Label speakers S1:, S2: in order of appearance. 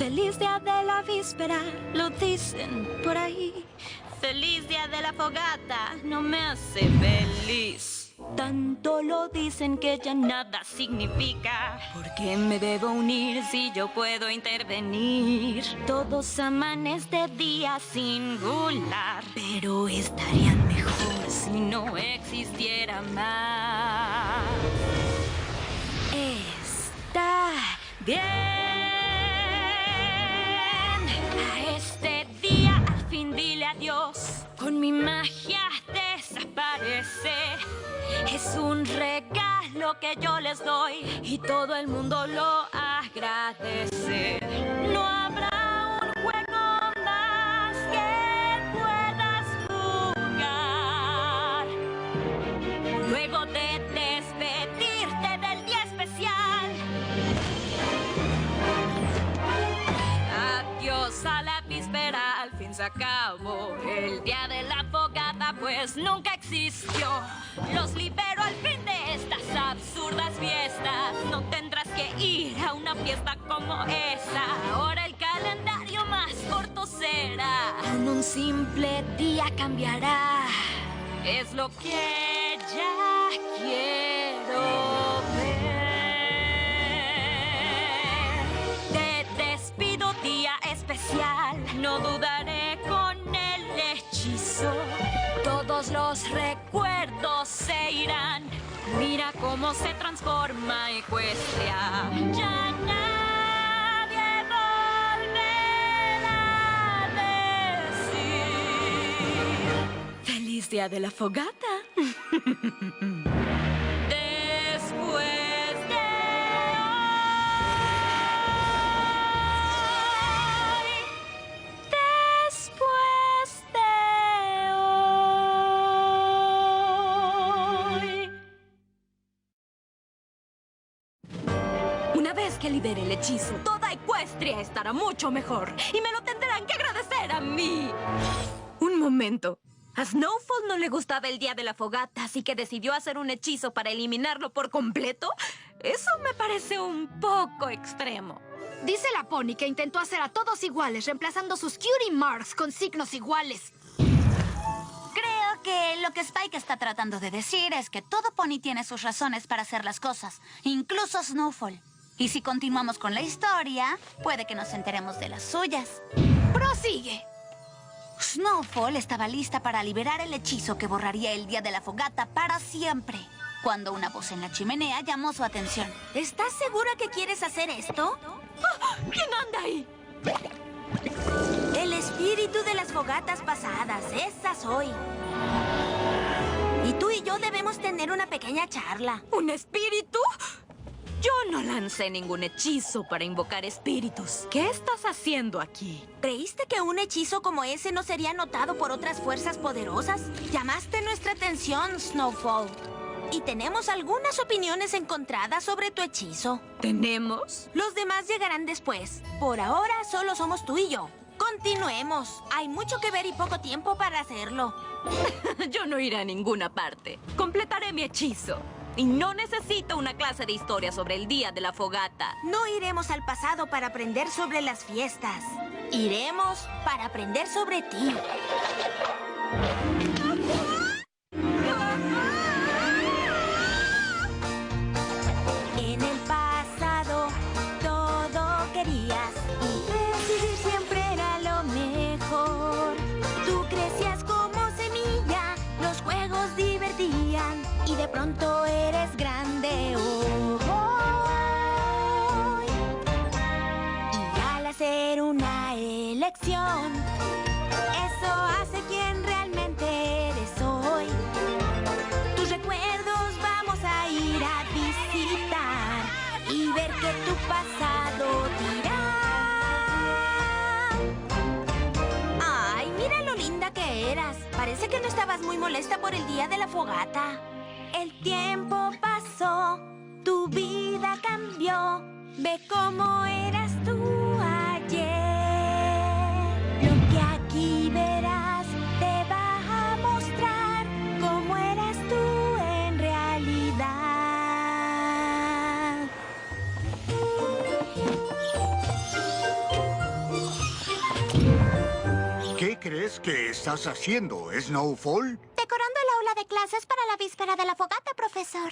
S1: Feliz día de la víspera, lo dicen por ahí. Feliz día de la fogata, no me hace feliz. Tanto lo dicen que ya nada significa. ¿Por qué me debo unir si yo puedo intervenir? Todos aman este día singular, pero estarían mejor si no existiera más. Está bien. A este día al fin dile adiós. Con mi magia desaparece. Es un regalo que yo les doy y todo el mundo lo agradece. No habrá un juego más que puedas jugar. Luego de despedirte del día especial. Adiós a la víspera, al fin se acabó. El día de la fogata pues nunca existió. Los libero al fin de estas absurdas fiestas. No tendrás que ir a una fiesta como esa. Ahora el calendario más corto será. En un simple día cambiará. Es lo que ya quiero ver. Te despido, día especial. No dudaré con el hechizo. Todos los recuerdos se irán. Mira cómo se transforma Equestria. Ya nadie volverá a decir feliz día de la fogata. Después de hoy. Después de hoy. Una vez que libere el hechizo, toda Equestria estará mucho mejor. Y me lo tendrán que agradecer a mí. Un momento. A Snowfall no le gustaba el día de la fogata, así que decidió hacer un hechizo para eliminarlo por completo. Eso me parece un poco extremo.
S2: Dice la Pony que intentó hacer a todos iguales, reemplazando sus cutie marks con signos iguales.
S3: Creo que lo que Spike está tratando de decir es que todo Pony tiene sus razones para hacer las cosas, incluso Snowfall. Y si continuamos con la historia, puede que nos enteremos de las suyas.
S2: ¡Prosigue!
S3: Snowfall estaba lista para liberar el hechizo que borraría el día de la fogata para siempre, cuando una voz en la chimenea llamó su atención.
S2: ¿Estás segura que quieres hacer esto?
S1: ¿Quién anda ahí?
S2: El espíritu de las fogatas pasadas, esa soy. Y tú y yo debemos tener una pequeña charla.
S1: ¿Un espíritu? Yo no lancé ningún hechizo para invocar espíritus. ¿Qué estás haciendo aquí?
S2: ¿Creíste que un hechizo como ese no sería notado por otras fuerzas poderosas? Llamaste nuestra atención, Snowfall. Y tenemos algunas opiniones encontradas sobre tu hechizo.
S1: ¿Tenemos?
S2: Los demás llegarán después. Por ahora solo somos tú y yo. Continuemos. Hay mucho que ver y poco tiempo para hacerlo.
S1: Yo no iré a ninguna parte. Completaré mi hechizo. Y no necesito una clase de historia sobre el día de la fogata.
S2: No iremos al pasado para aprender sobre las fiestas. Iremos para aprender sobre ti. En el pasado todo querías y decidir siempre era lo mejor. Tú crecías como semilla, los juegos divertían y de pronto eres grande hoy. Y al hacer una elección, eso hace quien realmente eres hoy. Tus recuerdos vamos a ir a visitar y ver que tu pasado dirá. Ay, mira lo linda que eras. Parece que no estabas muy molesta por el día de la fogata. El tiempo pasó, tu vida cambió. Ve cómo eras tú ayer. Lo que aquí verás te va a mostrar cómo eras tú en realidad.
S4: clases? ¿Qué estás haciendo, Snowfall?
S2: Decorando el aula de clases para la víspera de la fogata, profesor.